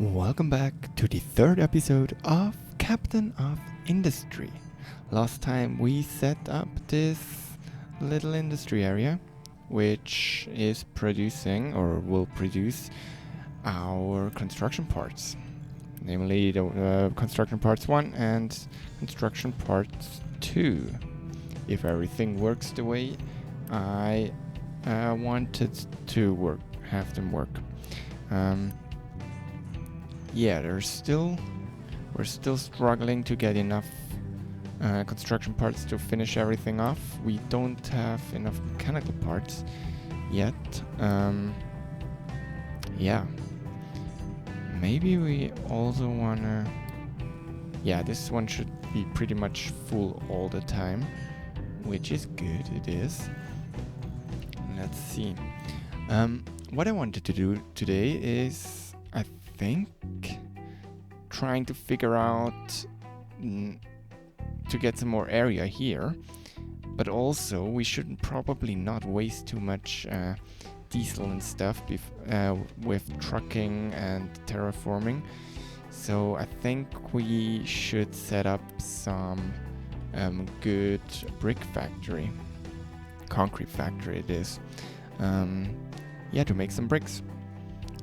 Welcome back to the third episode of Captain of Industry. Last time we set up this little industry area which is producing or will produce our construction parts, namely the construction parts 1 and construction parts 2. If everything works the way I wanted to have them work. Yeah, we're still struggling to get enough construction parts to finish everything off. We don't have enough mechanical parts yet. Yeah. Maybe we also wanna... Yeah, this one should be pretty much full all the time, which is good, it is. Let's see. What I wanted to do today is, I think, trying to figure out to get some more area here, but also we should probably not waste too much diesel and stuff with trucking and terraforming. So I think we should set up some good brick factory, concrete factory it is, to make some bricks.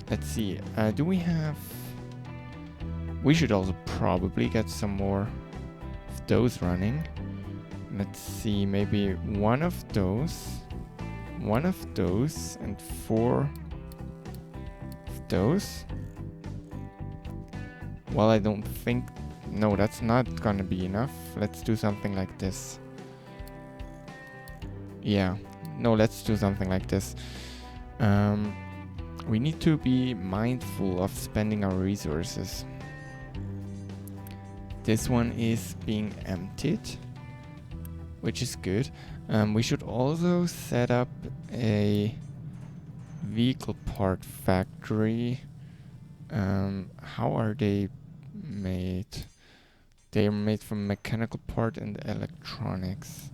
Let's see, do we have... We should also probably get some more of those running. Let's see, maybe one of those, and 4 of those. Well, I don't think... No, that's not gonna be enough. Let's do something like this. Yeah, no, let's do something like this. We need to be mindful of spending our resources. This one is being emptied, which is good. We should also set up a vehicle part factory. How are they made? They are made from mechanical part and electronics.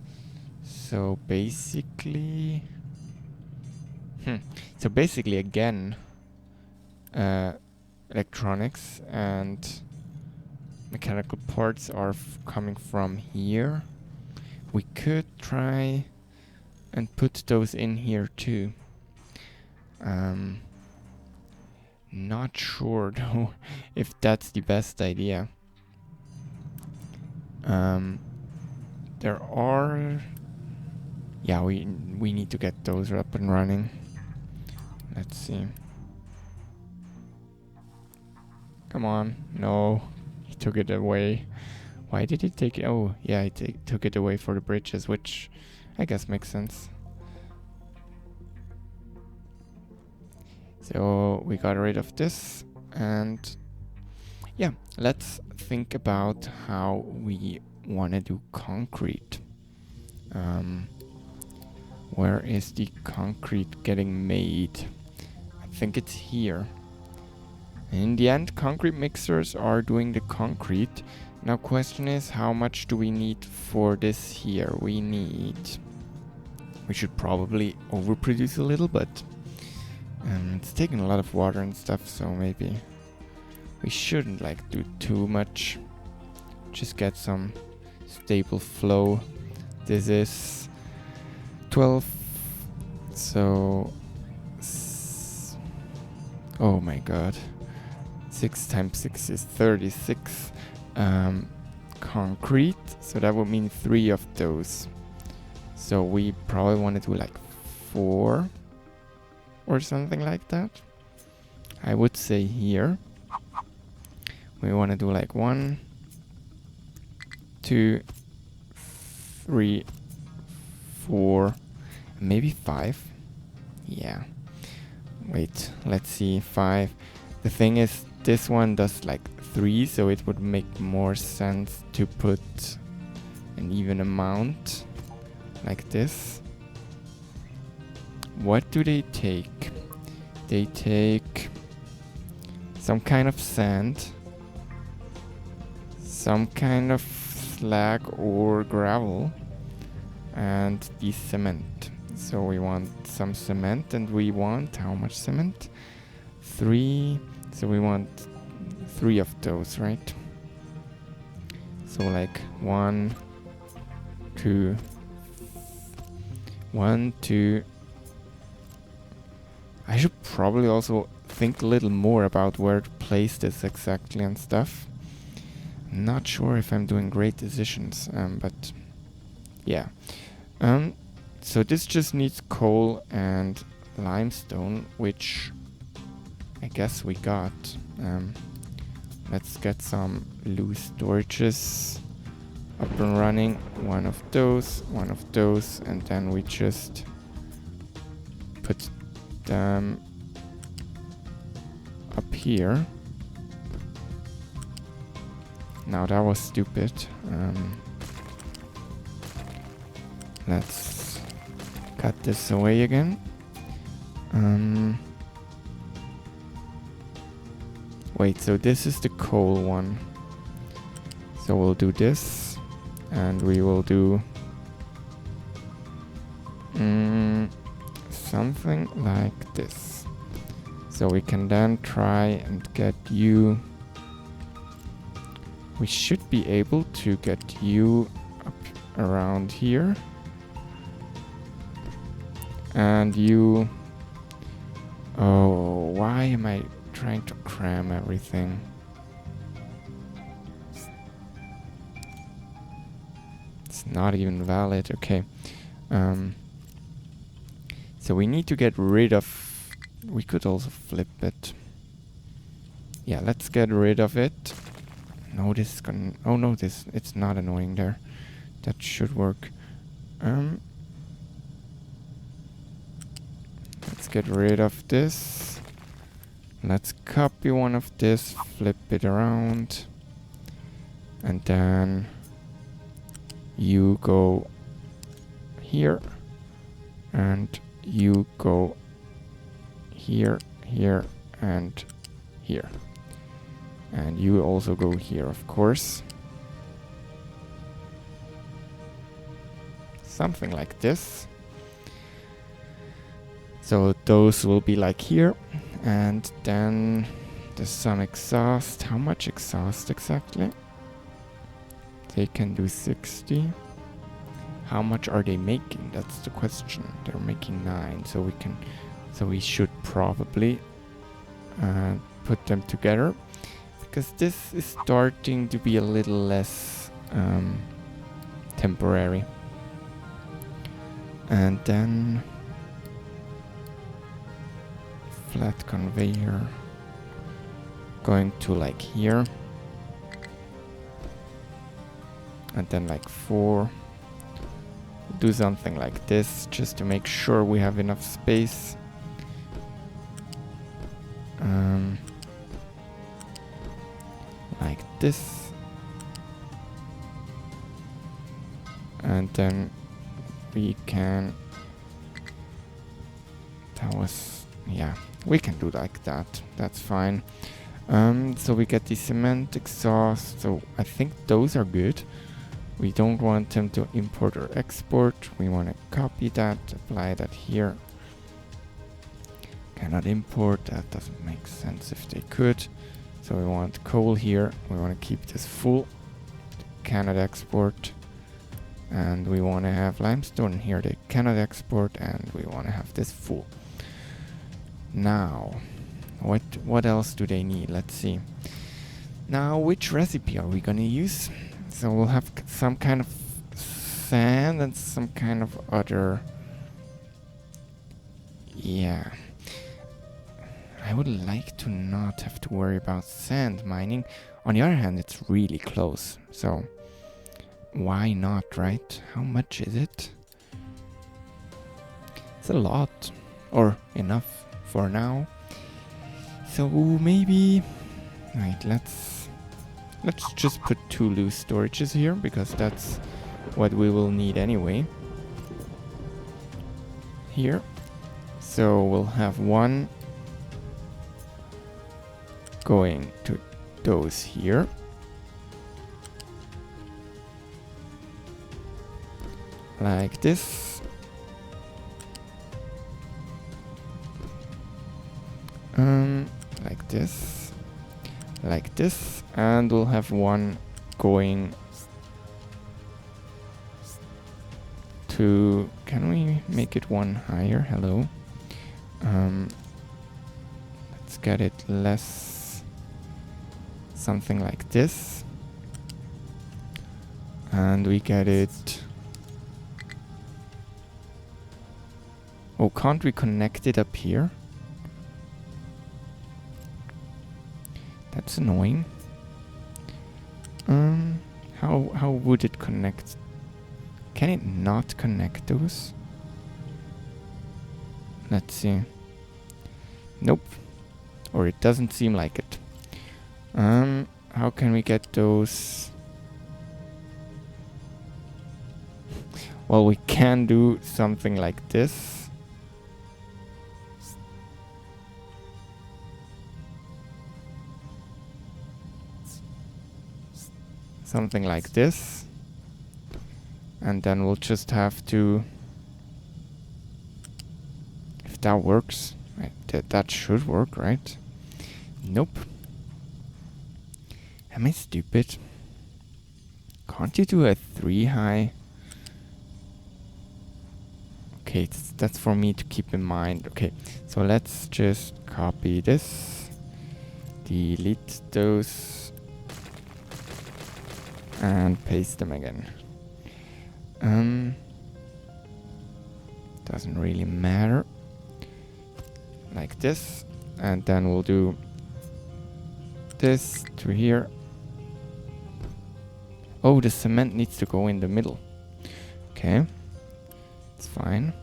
So basically... So basically again, electronics and mechanical parts are coming from here. We could try and put those in here too. Not sure though if that's the best idea. There are... Yeah, we need to get those up and running. Let's see. Come on. No. He took it away. Why did he take it? Oh, yeah, he took it away for the bridges, which I guess makes sense. So we got rid of this. And yeah, let's think about how we want to do concrete. Where is the concrete getting made? I think it's here. In the end, concrete mixers are doing the concrete. Now question is, how much do we need for this here? We should probably overproduce a little, but it's taking a lot of water and stuff, so maybe we shouldn't do too much. Just get some stable flow. This is 12, so oh my god, 6 times 6 is 36 concrete, so that would mean 3 of those. So we probably want to do 4 or something like that. I would say here we want to do 1, 2, 3, 4, maybe 5. Yeah. Wait, let's see, 5. The thing is, this one does 3, so it would make more sense to put an even amount like this. What do they take? They take some kind of sand, some kind of slag or gravel, and the cement. So we want some cement, and we want how much cement? 3. So we want 3 of those, right? So like 1, 2, 1, 2. I should probably also think a little more about where to place this exactly and stuff. Not sure if I'm doing great decisions, but yeah. So this just needs coal and limestone, which I guess we got. Let's get some loose storages up and running. One of those, and then we just put them up here. Now that was stupid. Let's cut this away again. Wait, so this is the coal one. So we'll do this, and we will do something like this. So we can then try and get you. We should be able to get you up around here. And you... Oh, why am I trying to cram everything? It's not even valid. Okay. So we need to get rid of... We could also flip it. Yeah, let's get rid of it. No, this is gonna... Oh no, this... It's not annoying there. That should work. Let's get rid of this. Let's copy one of this, flip it around. And then you go here. And you go here, here, and here. And you also go here, of course. Something like this. So those will be like here. And then there's some exhaust. How much exhaust exactly? They can do 60. How much are they making? That's the question. They're making 9. So we can... So we should probably put them together. Because this is starting to be a little less temporary. And then flat conveyor going to like here. And then like 4. Do something like this just to make sure we have enough space. Like this. And then we can... That was... Yeah, we can do like that. That's fine. So we get the cement exhaust. So I think those are good. We don't want them to import or export. We want to copy that, apply that here. Cannot import. That doesn't make sense if they could. So we want coal here. We want to keep this full. Cannot export. And we want to have limestone here. They cannot export. And we want to have this full. Now, what else do they need? Let's see. Now, which recipe are we going to use? So we'll have some kind of sand and some kind of other... Yeah. I would like to not have to worry about sand mining. On the other hand, it's really close. So why not, right? How much is it? It's a lot. Or enough for now. So maybe... Right, let's just put 2 loose storages here, because that's what we will need anyway. Here. So we'll have 1 going to those here. Like this. Like this. like this, and we'll have one going to, can we make it one higher? Hello. Let's get it less, something like this, and we get it. Oh, can't we connect it up here? That's annoying. How would it connect? Can it not connect those? Let's see. Nope. Or it doesn't seem like it. How can we get those? Well, we can do something like this. Something like this. And then we'll just have to, if that works, right, that should work, right? Nope. Am I stupid? Can't you do a 3 high? Okay, that's for me to keep in mind. Okay, so let's just copy this, delete those, and paste them again. Doesn't really matter. Like this, and then we'll do this to here. Oh, the cement needs to go in the middle. Okay, it's fine.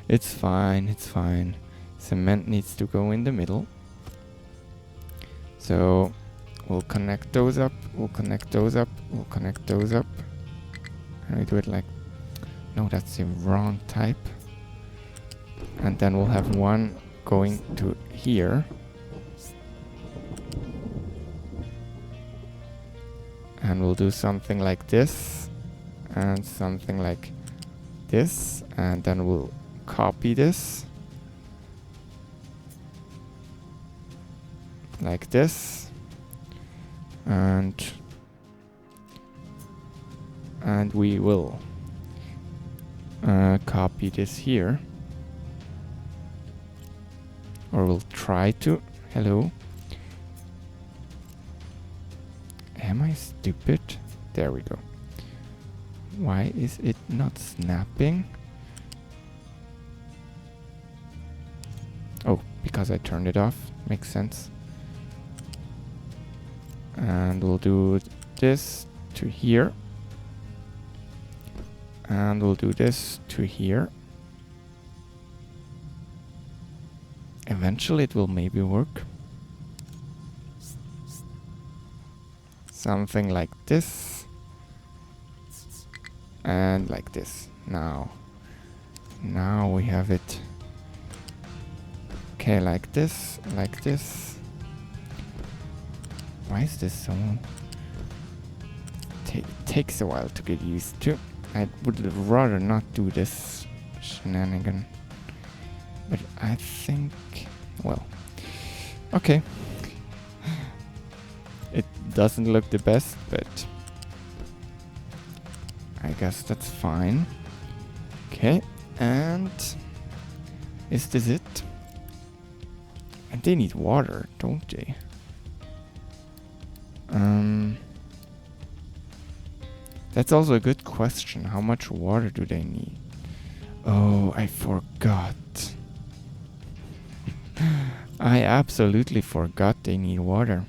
It's fine, it's fine. Cement needs to go in the middle. So we'll connect those up, we'll connect those up, we'll connect those up. And we do it like, no, that's the wrong type. And then we'll have one going to here. And we'll do something like this, and something like this, and then we'll copy this. Like this. And we will copy this here. Or we'll try to. Hello. Am I stupid? There we go. Why is it not snapping? Oh, because I turned it off. Makes sense. And we'll do this to here. And we'll do this to here. Eventually it will maybe work. Something like this. And like this. Now we have it. Okay, like this, like this. Why is this so... takes a while to get used to. I would rather not do this shenanigan. But I think... well... okay. It doesn't look the best, but... I guess that's fine. Okay, and... is this it? And they need water, don't they? That's also a good question. How much water do they need? Oh, I forgot. I absolutely forgot they need water.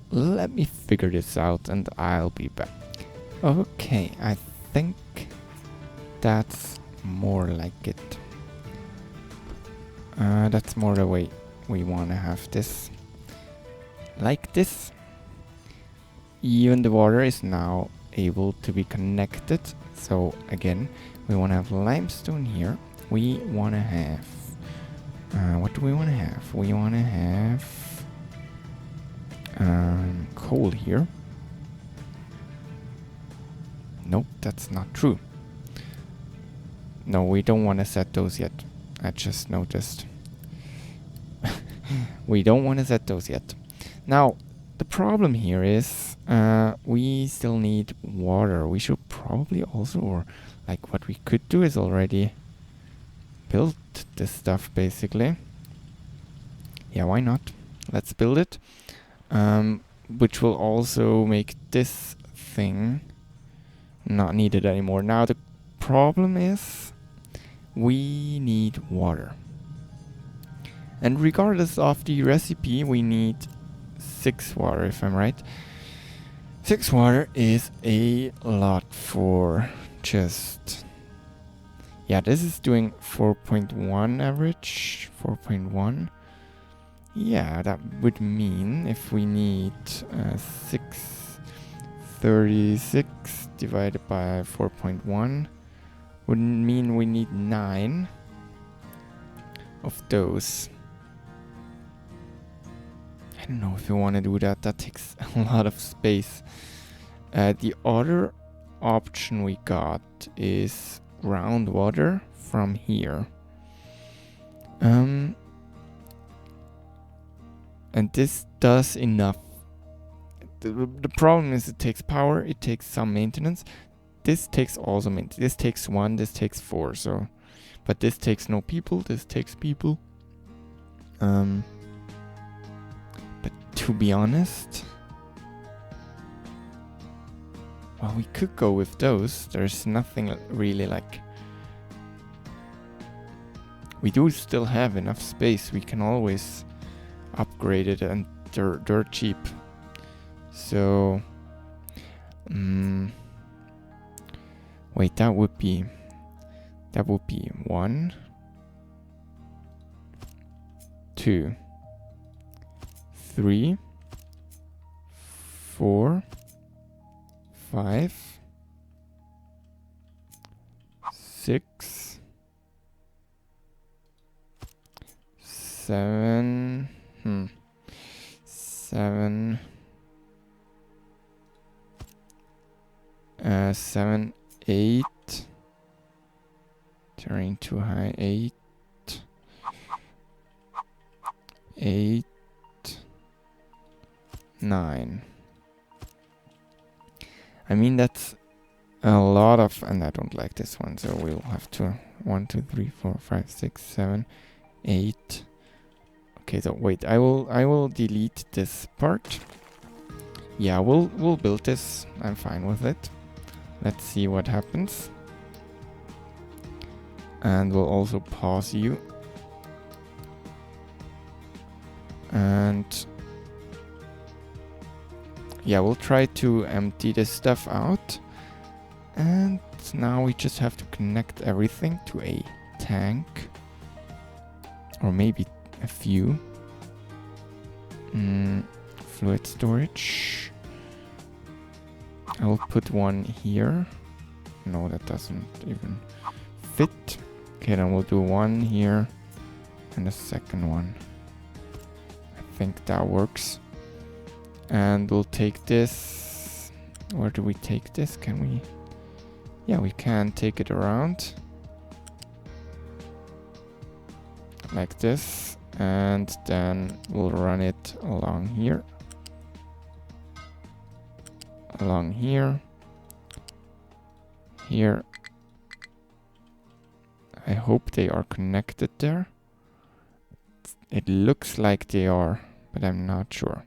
Let me figure this out and I'll be back. Okay, I think that's more like it. That's more the way we want to have this. Like this. Even the water is now able to be connected. So again, we want to have limestone here. We want to have... what do we want to have? We want to have... coal here. Nope, that's not true. No, we don't want to set those yet. I just noticed. We don't want to set those yet. Now, the problem here is we still need water. We should probably also, or like what we could do is already build this stuff basically. Yeah, why not? Let's build it. Which will also make this thing not needed anymore. Now the problem is we need water. And regardless of the recipe, we need 6 water, if I'm right. 6 water is a lot for just... Yeah, this is doing 4.1 average. 4.1. Yeah, that would mean if we need 636 divided by 4.1 would mean we need 9 of those. I don't know if you want to do that. That takes a lot of space. The other option we got is groundwater from here. And this does enough. The problem is it takes power, it takes some maintenance. This takes also maintenance. This takes 1, this takes 4, so... But this takes no people, this takes people. But to be honest... Well, we could go with those. There's nothing really like... We do still have enough space. We can always upgrade it, and they're cheap. So... wait, that would be 1, 2, 3, 4, 5, 6, 7, 7, 7, 8, turning too high, 8, 8, 9. I mean, that's a lot of, and I don't like this one, so we'll have to 1, 2, 3, 4, 5, 6, 7, 8. Okay, so wait, I will delete this part. Yeah, we'll build this. I'm fine with it. Let's see what happens. And we'll also pause you. And yeah, we'll try to empty this stuff out. And now we just have to connect everything to a tank. Or maybe a few. Fluid storage. I'll put one here. No, that doesn't even fit. Okay, then we'll do one here and a second one. I think that works. And we'll take this. Where do we take this? Can we? Yeah, we can take it around. Like this. And then we'll run it along here. Along here. Here. I hope they are connected there. It looks like they are, but I'm not sure.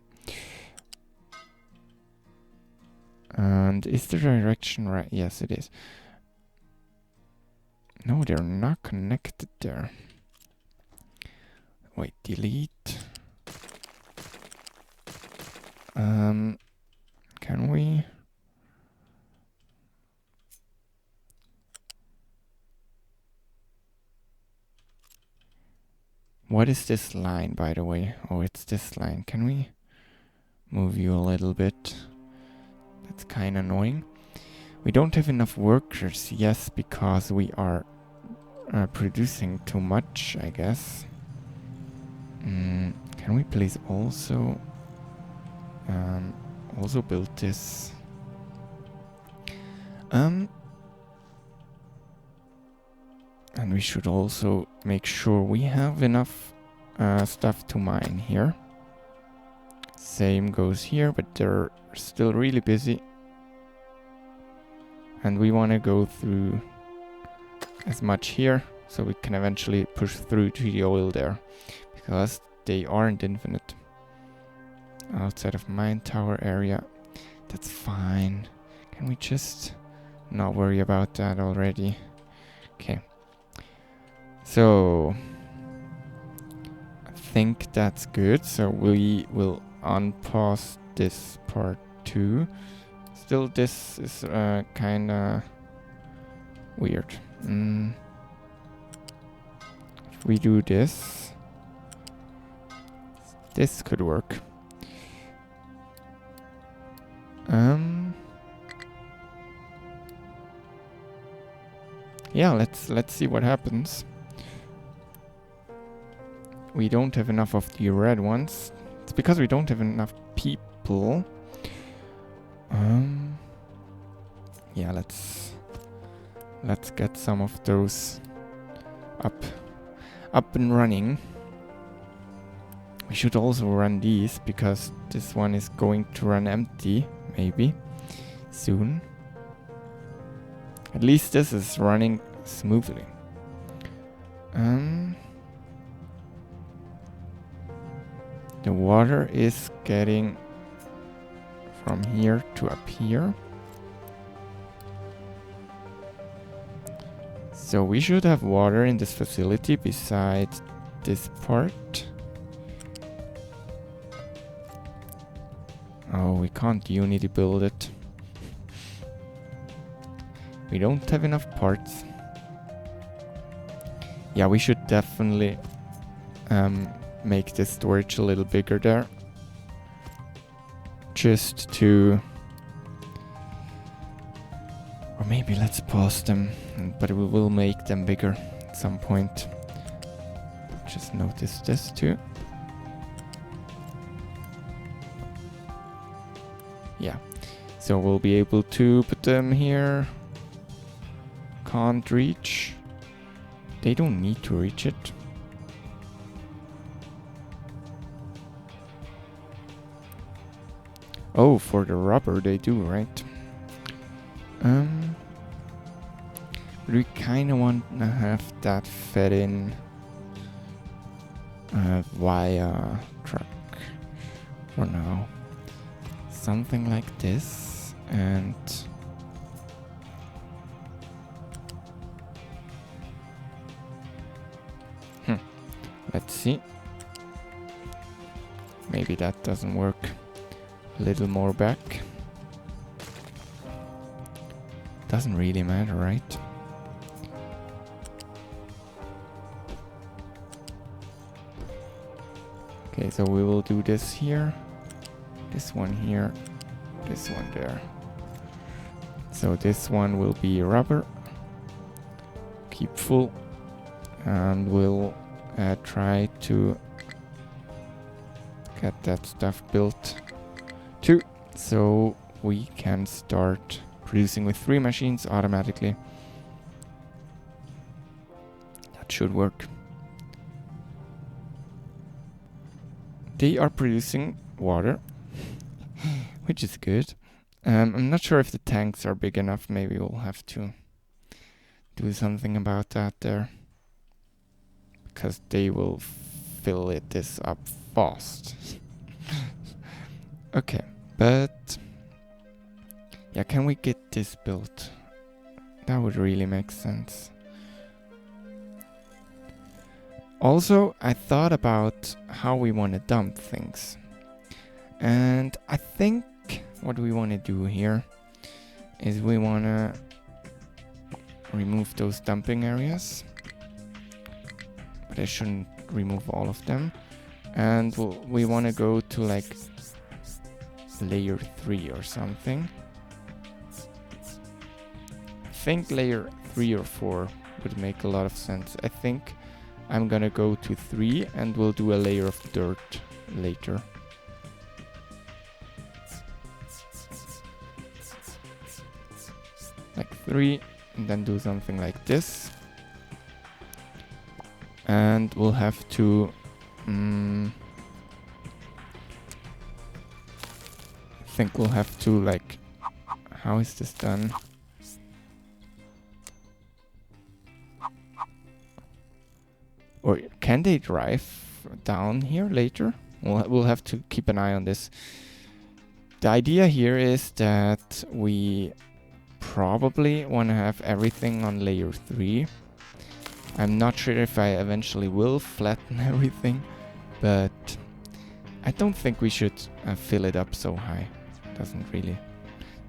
And is the direction right? Yes, it is. No, they're not connected there. Wait, delete. Can we? What is this line, by the way? Oh, it's this line. Can we move you a little bit? That's kind of annoying. We don't have enough workers, yes, because we are producing too much, I guess. Can we please also build this? And we should also make sure we have enough stuff to mine here. Same goes here, but they're still really busy. And we want to go through as much here, so we can eventually push through to the oil there. Because they aren't infinite. Outside of mine tower area. That's fine. Can we just not worry about that already? Okay. So I think that's good. So we will unpause this part too. Still, this is kinda weird. If we do this, this could work. Yeah, let's see what happens. We don't have enough of the red ones. It's because we don't have enough people. Yeah, let's get some of those up and running. We should also run these because this one is going to run empty, maybe soon. At least this is running smoothly. The water is getting from here to up here. So we should have water in this facility besides this part. Oh, we can't unity build it. We don't have enough parts. Yeah, we should definitely make this storage a little bigger there. Just to... Or maybe let's pause them, but we will make them bigger at some point. Just notice this too. Yeah, so we'll be able to put them here. Can't reach. They don't need to reach it. Oh, for the rubber they do, right? But we kind of want to have that fed in via truck for now. Something like this, and let's see. Maybe that doesn't work. A little more back. Doesn't really matter, right? Okay, so we will do this here. This one here. This one there. So this one will be rubber. Keep full. And we'll try to get that stuff built too, so we can start producing with 3 machines automatically. That should work. They are producing water, which is good. I'm not sure if the tanks are big enough. Maybe we'll have to do something about that there, because they will fill this up fast. Okay, but yeah, can we get this built? That would really make sense. Also, I thought about how we want to dump things. And I think what we want to do here is we want to remove those dumping areas. But I shouldn't remove all of them. And we want to go to like layer 3 or something. I think layer 3 or 4 would make a lot of sense. I think I'm gonna go to 3 and we'll do a layer of dirt later. Like 3, and then do something like this. And we'll have to I think we'll have to, like... How is this done? Or can they drive down here later? We'll have to keep an eye on this. The idea here is that we probably want to have everything on layer 3. I'm not sure if I eventually will flatten everything, but I don't think we should fill it up so high.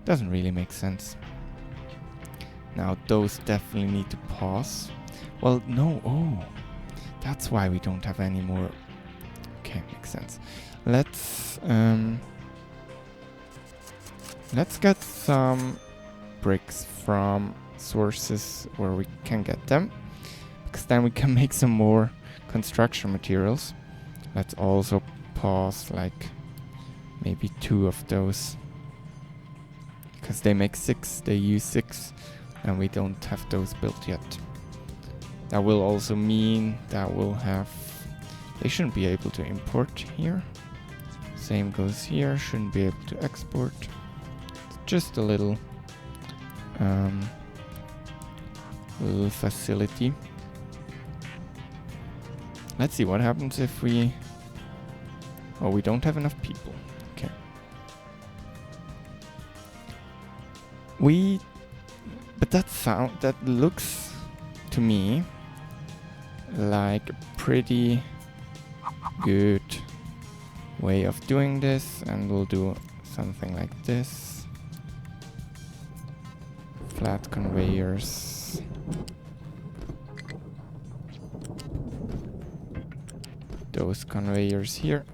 Doesn't really make sense. Now those definitely need to pause. Well, no, that's why we don't have any more. Okay, makes sense. Let's get some bricks from sources where we can get them, because then we can make some more construction materials. Let's also pause like maybe 2 of those, because they make 6, they use 6, and we don't have those built yet. That will also mean that we'll have... They shouldn't be able to import here. Same goes here, shouldn't be able to export. It's just a little facility. Let's see what happens if we... Oh, we don't have enough people. Okay. But that looks to me like a pretty good way of doing this, and we'll do something like this. Flat conveyors. Those conveyors here.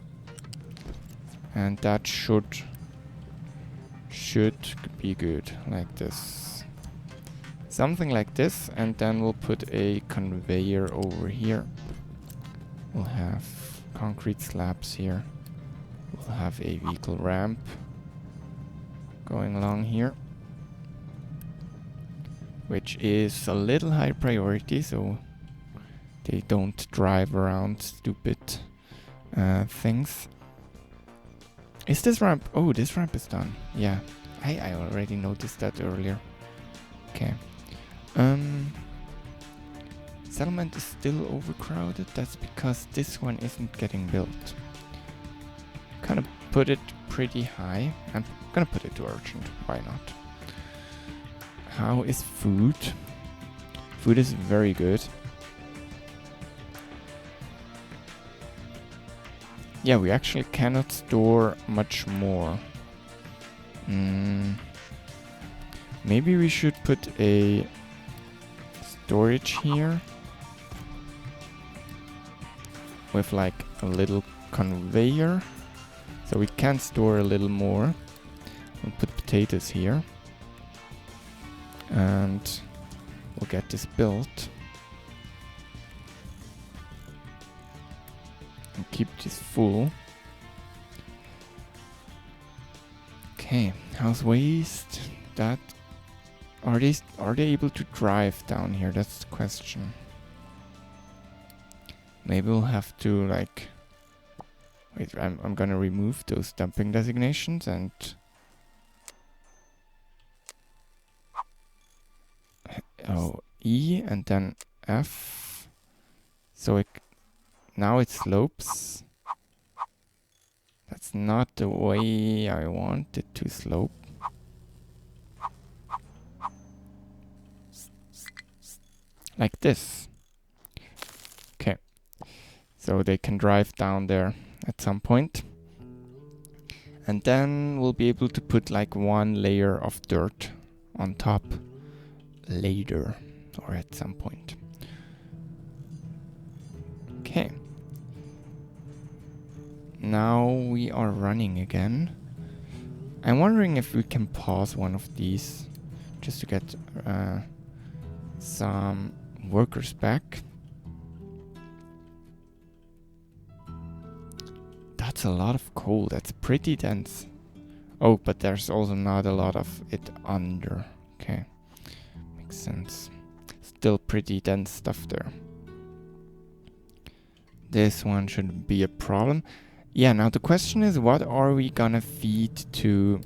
And that should be good, like this. Something like this, and then we'll put a conveyor over here. We'll have concrete slabs here. We'll have a vehicle ramp going along here, which is a little high priority, so they don't drive around stupid things. Is this ramp? Oh, this ramp is done. Yeah, I already noticed that earlier. Okay. Settlement is still overcrowded. That's because this one isn't getting built. Kind of put it pretty high. I'm gonna put it to urgent. Why not? How is food? Food is very good. Yeah, we actually cannot store much more. Maybe we should put a storage here with like a little conveyor, so we can store a little more. We'll put potatoes here, and we'll get this built and keep this full. Okay, house waste. That are they able to drive down here? That's the question. Maybe we'll have to like wait. I'm gonna remove those dumping designations and E and then F. So now it slopes. That's not the way I want it to slope. Like this. Okay. So they can drive down there at some point. And then we'll be able to put like 1 layer of dirt on top later, or at some point. Okay. Now we are running again. I'm wondering if we can pause one of these just to get some workers back. That's a lot of coal. That's pretty dense. Oh, but there's also not a lot of it under. Okay. Makes sense. Still pretty dense stuff there. This one shouldn't be a problem. Yeah, now the question is, what are we gonna feed to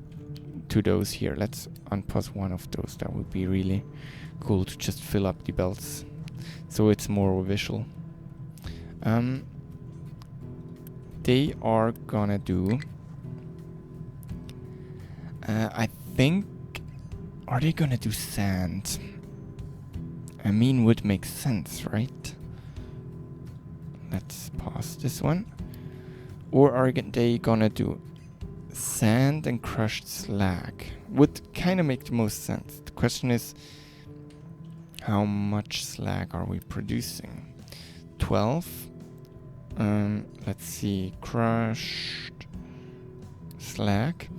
those here? Let's unpause one of those. That would be really cool to just fill up the belts, so it's more visual. They are gonna do... I think... Are they gonna do sand? I mean, would make sense, right? Let's pause this one. Or are they gonna do sand and crushed slag? Would kind of make the most sense. The question is, how much slag are we producing? 12. Let's see. Crushed slag.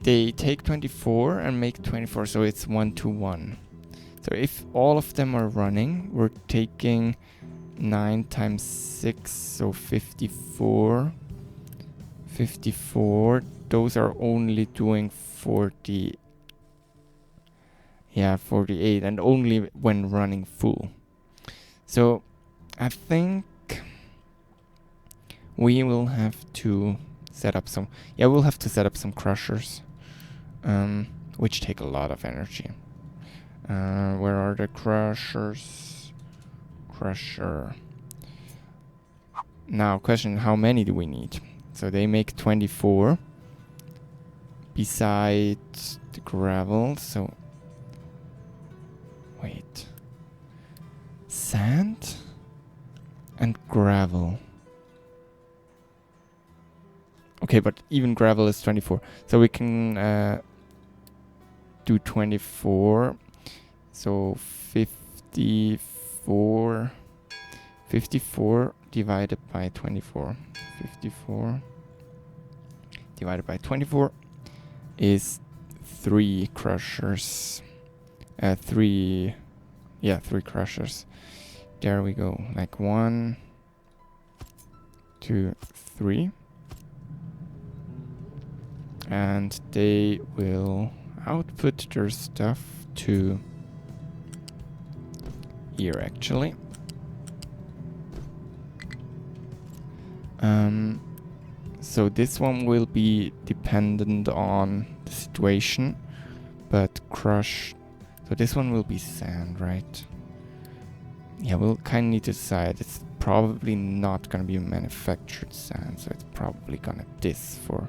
They take 24 and make 24, so it's 1 to 1. So if all of them are running, we're taking 9 times 6, so 54. 54. Those are only doing 40. Yeah, 48, and only when running full. So I think we will have to set up some... Yeah, we'll have to set up some crushers, which take a lot of energy. Where are the crushers? Crusher. Now, question, how many do we need? So they make 24 besides the gravel, so... Wait. Sand and gravel. Okay, but even gravel is 24. So we can do 24. So 54. 54 divided by 24. 54 divided by 24 is 3 crushers. 3 crushers. There we go. Like 1, 2, 3. And they will output their stuff to here, actually. So this one will be dependent on the situation, but crush. So this one will be sand, right? Yeah, we'll kind of need to decide. It's probably not going to be manufactured sand, so it's probably going to this for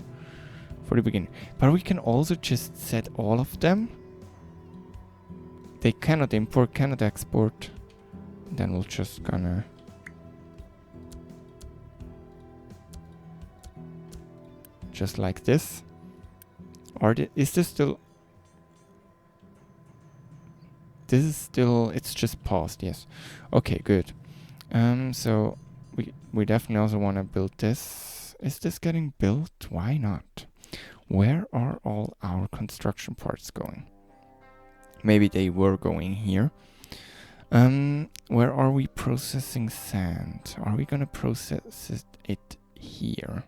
the beginning. But we can also just set all of them. They cannot import, cannot export. Then we'll just gonna... just like this. Is this still... This is still... It's just paused, yes. Okay, good. So we definitely also want to build this. Is this getting built? Why not? Where are all our construction parts going? Maybe they were going here. Where are we processing sand? Are we gonna process it here?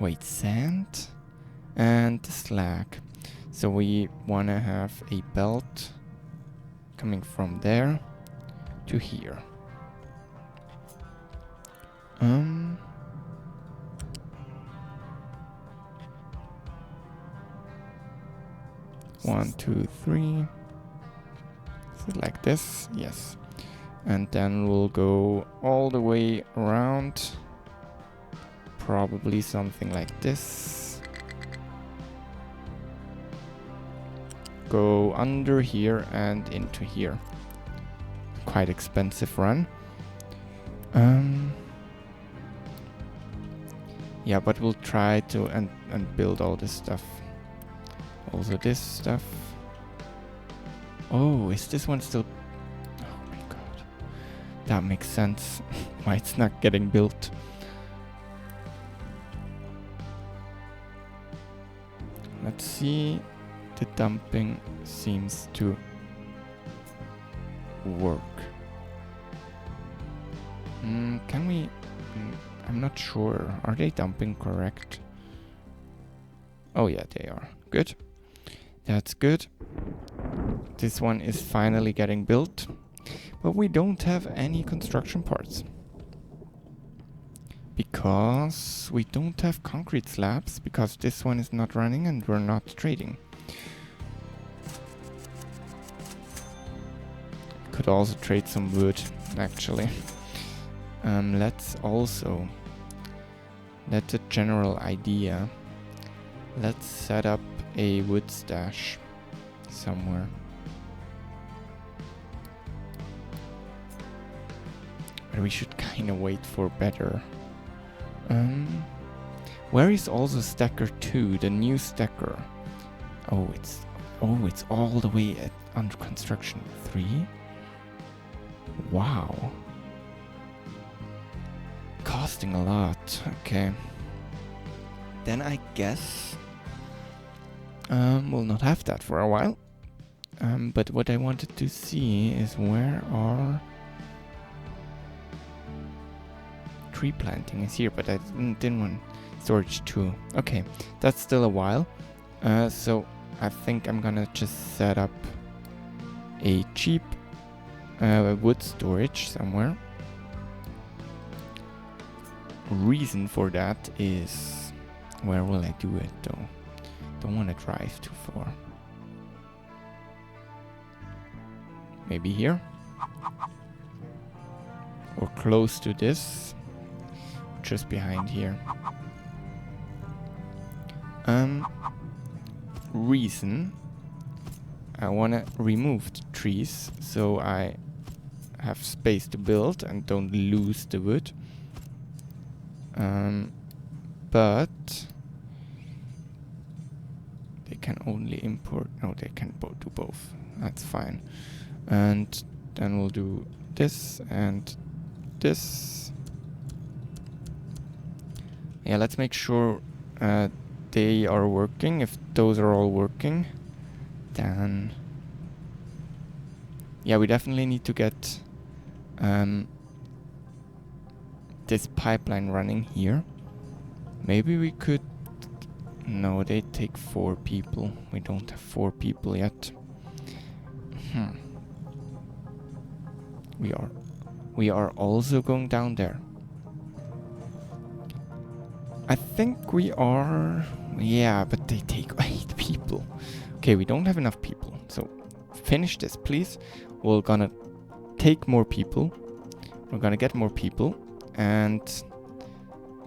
Wait, sand and slag. So we wanna have a belt coming from there to here. 1, 2, 3. Is it like this? Yes. And then we'll go all the way around. Probably something like this. Go under here and into here. Quite expensive run. Yeah, but we'll try to and build all this stuff. Also this stuff. Oh, is this one still... Oh my god. That makes sense. Why it's not getting built. Let's see. The dumping seems to work. Can we... I'm not sure. Are they dumping correct? Oh yeah, they are. Good. That's good. This one is finally getting built. But we don't have any construction parts. Because we don't have concrete slabs, because this one is not running and we're not trading. Could also trade some wood, actually. Let's also, that's a general idea. Let's set up a wood stash somewhere. But we should kind of wait for better. Where is also stacker 2, the new stacker? Oh, it's all the way under construction 3. Wow. Costing a lot. Okay. Then I guess we'll not have that for a while. But what I wanted to see is where our tree planting is here, but I didn't want storage 2. Okay, that's still a while. So I think I'm gonna just set up a cheap wood storage somewhere. Reason for that is, where will I do it though? Don't want to drive too far. Maybe here? Or close to this? Just behind here. Reason, I want to remove the trees so I have space to build and don't lose the wood. But they can only import. No, they can do both. That's fine. And then we'll do this and this. Yeah, let's make sure they are working. If those are all working, then yeah, we definitely need to get this pipeline running here. Maybe we could... No, they take 4 people. We don't have 4 people yet. We are also going down there. I think we are... Yeah, but they take 8 people. Okay, we don't have enough people. So finish this, please. We're gonna take more people. We're gonna get more people. And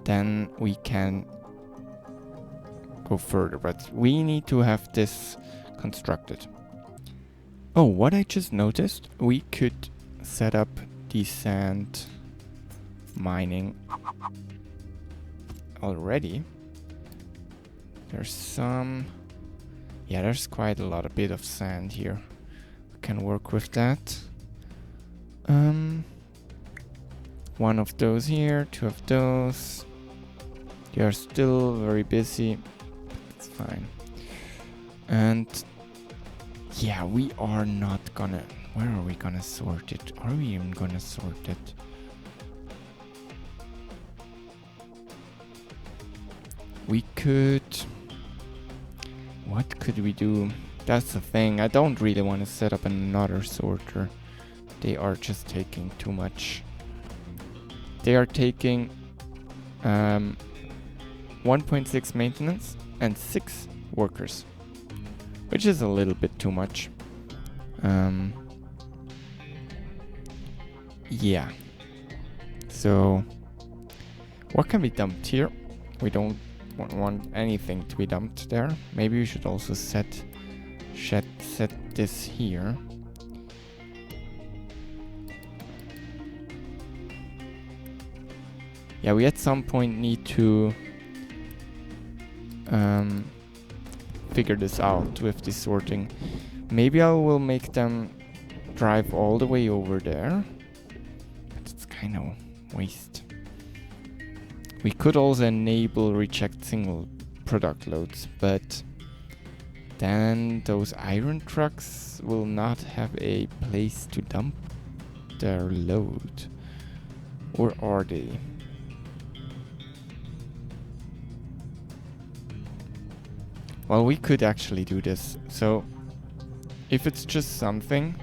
then we can go further. But we need to have this constructed. Oh, what I just noticed, we could set up the sand mining already. There's some... Yeah, there's quite a bit of sand here. We can work with that. One of those here, 2 of those. They are still very busy. It's fine. And yeah, we are not gonna... Where are we gonna sort it? Are we even gonna sort it? We could... What could we do? That's the thing. I don't really want to set up another sorter. They are just taking too much. They are taking 1.6 maintenance and 6 workers, which is a little bit too much. Yeah. So, what can be dumped here? We don't want anything to be dumped there. Maybe we should also set this here. Yeah, we at some point need to figure this out with the sorting. Maybe I will make them drive all the way over there. But it's kind of waste. We could also enable reject single product loads, but then those iron trucks will not have a place to dump their load. Or are they? Well, we could actually do this. So, if it's just something,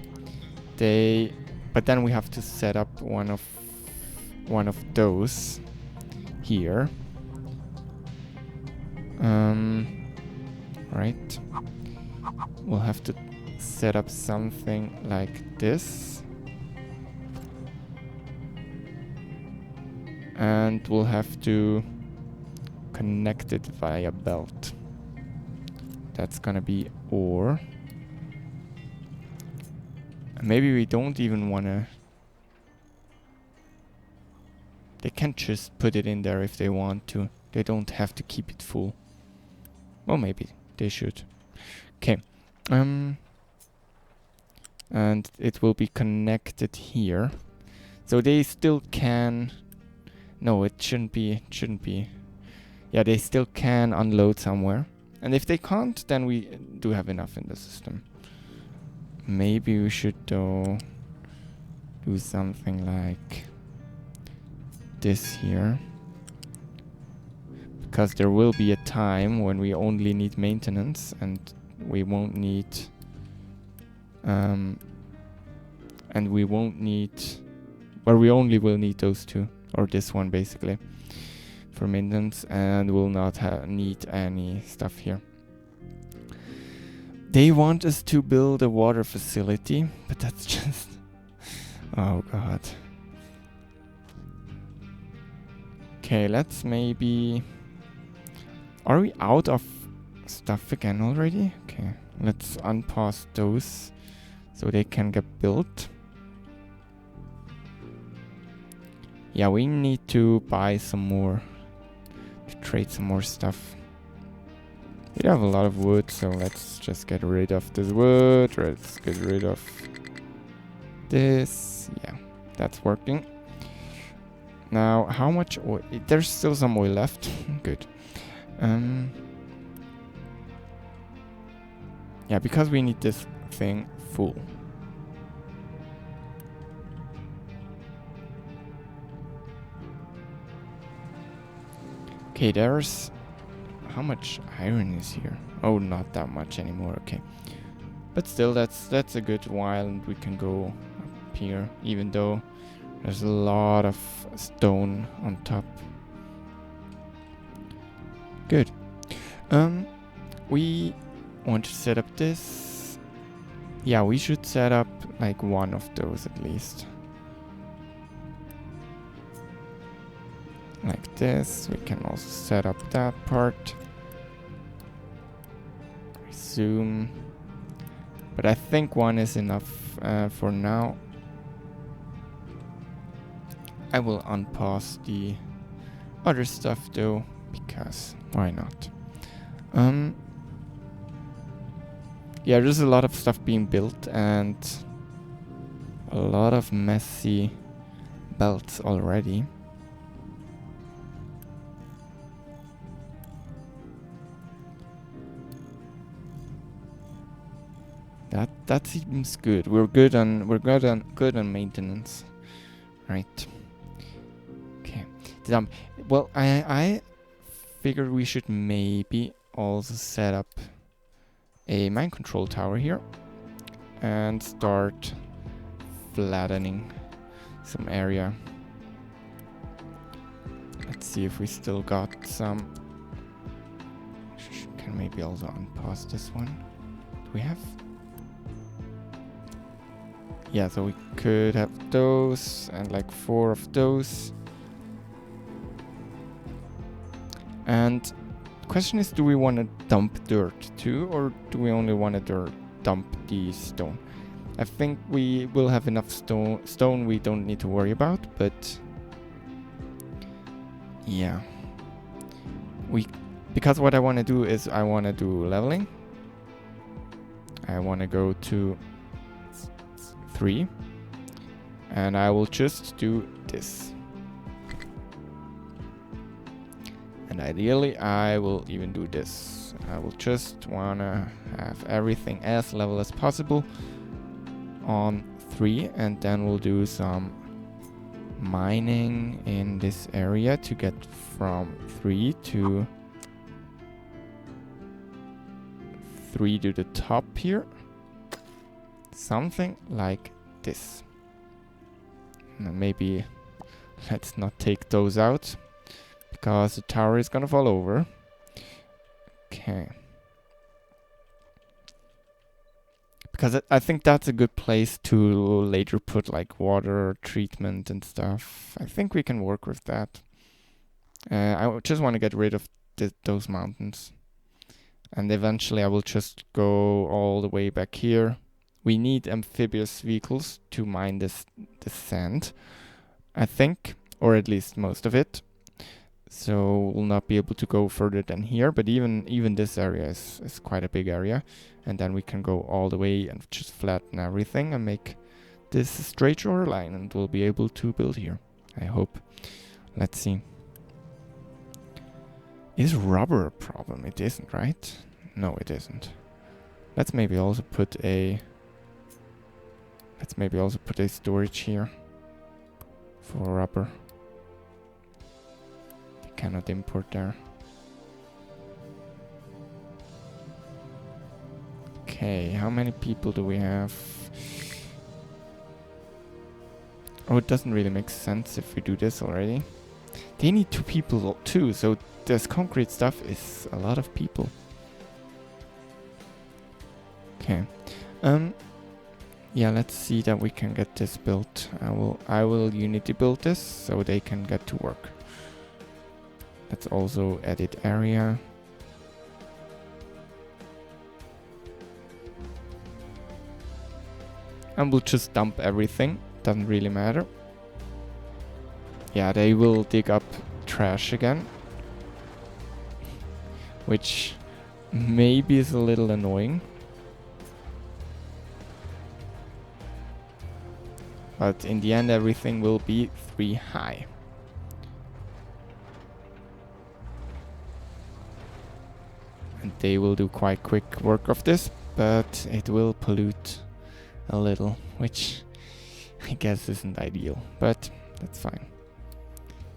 they But then we have to set up one of those here. Right. We'll have to set up something like this. And we'll have to connect it via belt. That's gonna be ore. Maybe we don't even wanna... They can just put it in there if they want to. They don't have to keep it full. Well, maybe they should. Okay. And it will be connected here. So they still can... No, it shouldn't be. Yeah, they still can unload somewhere. And if they can't, then we do have enough in the system. Maybe we should do something like this here. Because there will be a time when we only need maintenance and we won't need... and we won't need... Or we only will need those two. Or this one basically. For maintenance, and will not need any stuff here. They want us to build a water facility, but that's just... Oh god. Okay, let's maybe... Are we out of stuff again already? Okay, let's unpause those so they can get built. Yeah, we need to buy some more. To trade some more stuff. We have a lot of wood, so let's just get rid of this wood. Let's get rid of this. Yeah, that's working. Now, how much oil? There's still some oil left. Good. Yeah, because we need this thing full. Okay, there's... How much iron is here? Oh, not that much anymore, okay. But still, that's a good while, and we can go up here, even though there's a lot of stone on top. Good. We want to set up this. Yeah, we should set up like one of those at least. Like this. We can also set up that part. Resume. But I think one is enough for now. I will unpause the other stuff though, because why not? Yeah, there's a lot of stuff being built and a lot of messy belts already. That seems good. We're good on maintenance, right? Okay. Well, I figured we should maybe also set up a mind control tower here and start flattening some area. Let's see if we still got some. Can maybe also unpause this one. Do we have? Yeah, so we could have those and like 4 of those. And the question is, do we want to dump dirt too, or do we only want to dump the stone? I think we will have enough stone we don't need to worry about, but yeah. Because what I want to do is I want to do leveling. I want to go to 3, and I will just do this. And ideally I will even do this. I will just wanna have everything as level as possible on 3, and then we'll do some mining in this area to get from 3 to the top here. Something like this. Maybe let's not take those out, because the tower is gonna fall over. Okay. Because I think that's a good place to later put like water treatment and stuff. I think we can work with that. I just want to get rid of those mountains. And eventually I will just go all the way back here. We need amphibious vehicles to mine the sand, I think, or at least most of it. So we'll not be able to go further than here, but even this area is quite a big area. And then we can go all the way and just flatten everything and make this a straight shoreline, and we'll be able to build here, I hope. Let's see. Is rubber a problem? It isn't, right? No, it isn't. Let's maybe also put a storage here for rubber. They cannot import there. Okay, how many people do we have? Oh, it doesn't really make sense if we do this already. They need 2 people too, so this concrete stuff is a lot of people. Okay. Yeah, let's see that we can get this built. I will Unity build this so they can get to work. Let's also edit area. And we'll just dump everything. Doesn't really matter. Yeah, they will dig up trash again. Which maybe is a little annoying. But in the end everything will be 3 high. And they will do quite quick work of this, but it will pollute a little, which I guess isn't ideal, but that's fine.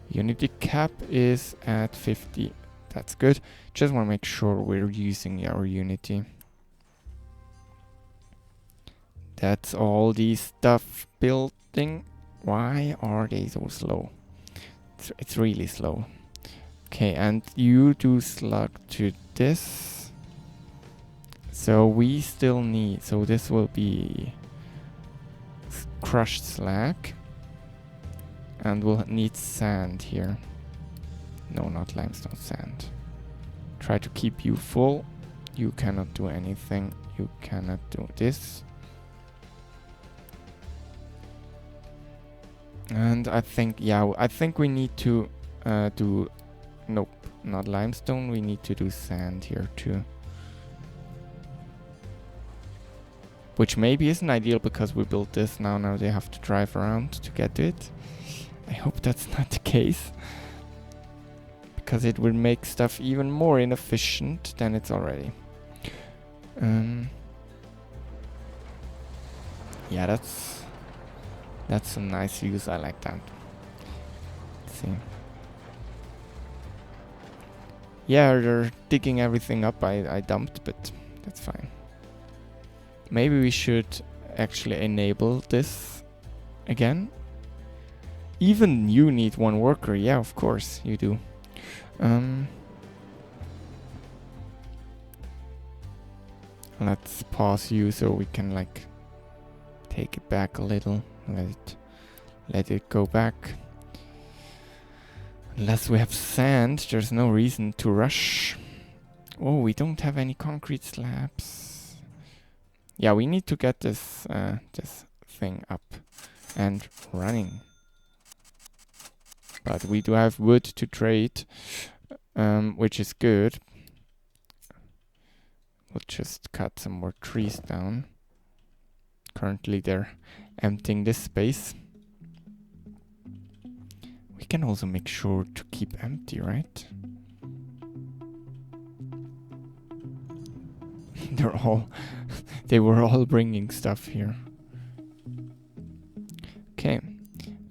Unity cap is at 50. That's good. Just want to make sure we're using our Unity. That's all the stuff building. Why are they so slow? It's really slow. Okay, and you do slug to this. So we still need, so this will be crushed slag. And we'll need sand here. No, not limestone, sand. Try to keep you full. You cannot do anything. You cannot do this. And I think, yeah, I think we need to do, nope, not limestone. We need to do sand here too. Which maybe isn't ideal because we built this now. Now they have to drive around to get to it. I hope that's not the case. Because it will make stuff even more inefficient than it's already. Yeah, that's some nice views. I like that. Let's see. Yeah, they're digging everything up. I dumped, but that's fine. Maybe we should actually enable this again. Even you need 1 worker. Yeah, of course you do. Let's pause you so we can like take it back a little. Let it go back. Unless we have sand, there's no reason to rush. Oh, we don't have any concrete slabs. Yeah, we need to get this this thing up and running. But we do have wood to trade, which is good. We'll just cut some more trees down. Currently they're emptying this space. We can also make sure to keep empty, right? They were all bringing stuff here. Okay.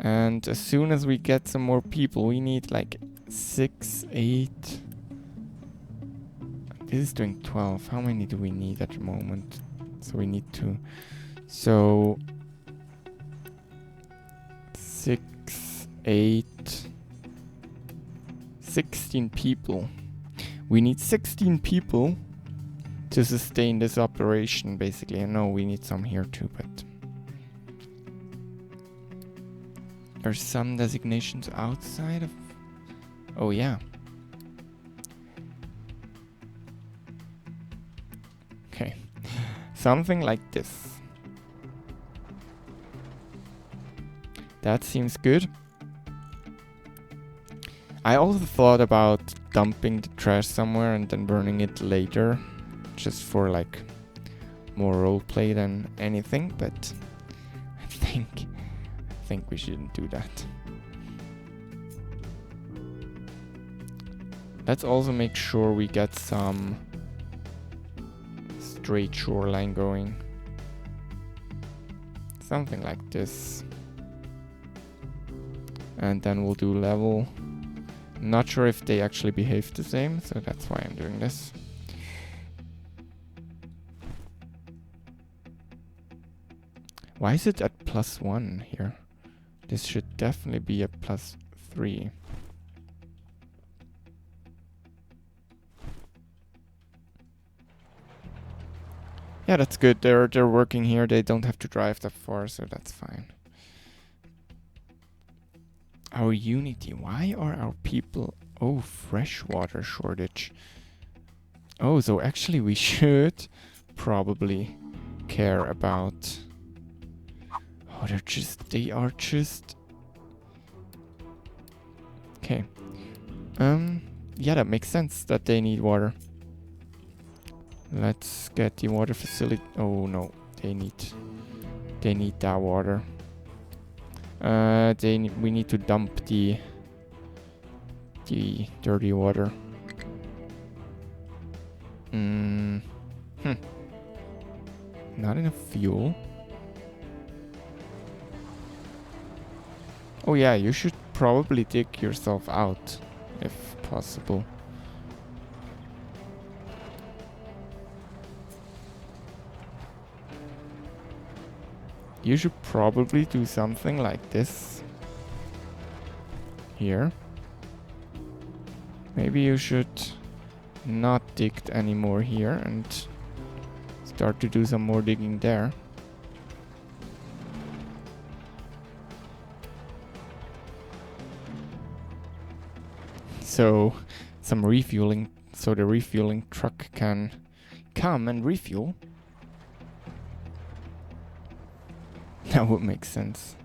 And as soon as we get some more people, we need like 6, 8. This is doing 12. How many do we need at the moment? So we need to. So 6, 8, 16 people. We need 16 people to sustain this operation, basically. I know we need some here too, but there's some designations outside of... Oh yeah. Okay. Something like this. That seems good. I also thought about dumping the trash somewhere and then burning it later, just for like more roleplay than anything, but I think we shouldn't do that. Let's also make sure we get some straight shoreline going. Something like this. And then we'll do level. Not sure if they actually behave the same, so that's why I'm doing this. Why is it at +1 here? This should definitely be at +3. Yeah, that's good. They're working here. They don't have to drive that far, so that's fine. Our Unity. Why are our people... Oh, freshwater shortage. Oh, so actually we should probably care about... Oh, they are just... Okay. Yeah, that makes sense that they need water. Let's get the water facility... Oh, no. They need that water. We need to dump the dirty water. Not enough fuel. Oh yeah, you should probably dig yourself out, if possible. You should probably do something like this. Here. Maybe you should not dig anymore here and start to do some more digging there. So some refueling, so the refueling truck can come and refuel. That would make sense.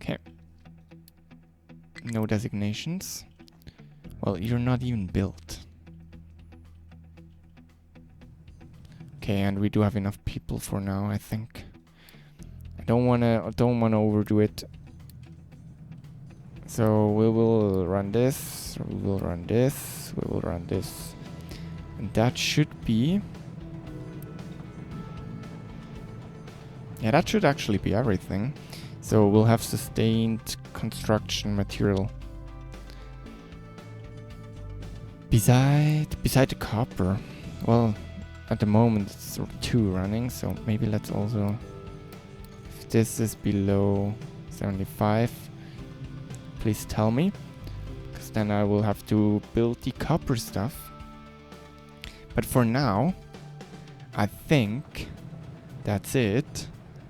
Okay. No designations. Well, you're not even built. Okay, and we do have enough people for now, I think. I don't wanna overdo it. So we will run this, we will run this, we will run this. And that should be... Yeah, that should actually be everything. So we'll have sustained construction material. Beside the copper. Well, at the moment it's sort of 2 running, so maybe let's also... If this is below 75, please tell me. Because then I will have to build the copper stuff. But for now, I think that's it.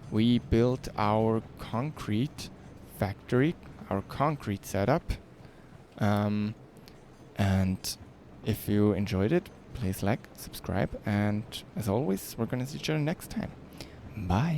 We built our concrete factory, our concrete setup. And if you enjoyed it, please like, subscribe, and as always, we're gonna see each other next time. Bye.